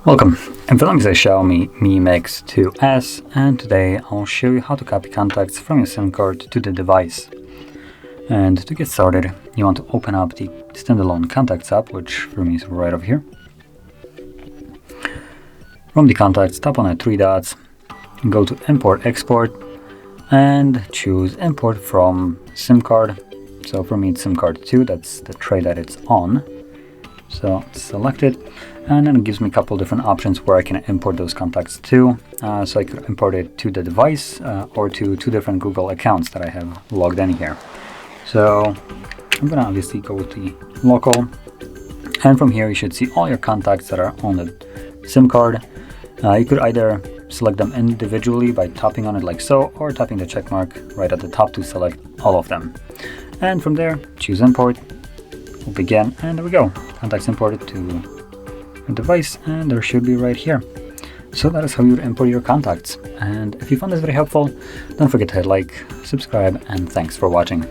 Welcome, I'm filming the XIAOMI Mi Mix 2S, and today I'll show you how to copy contacts from your SIM card to the device. And to get started, you want to open up the standalone Contacts app, which for me is right over here. From the Contacts, tap on the three dots, go to Import Export, and choose Import from SIM card. So for me it's SIM card 2, that's the tray that it's on. So select it, and then it gives me a couple different options where I can import those contacts to. So I could import it to the device or to two different Google accounts that I have logged in here. So I'm gonna obviously go with the local, and from here you should see all your contacts that are on the SIM card. You could either select them individually by tapping on it like so, or tapping the check mark right at the top to select all of them. And from there, choose import. We'll begin, and there we go. Contacts imported to a device, and there should be right here. So that is how you would import your contacts. And if you found this very helpful, don't forget to hit like, subscribe, and thanks for watching.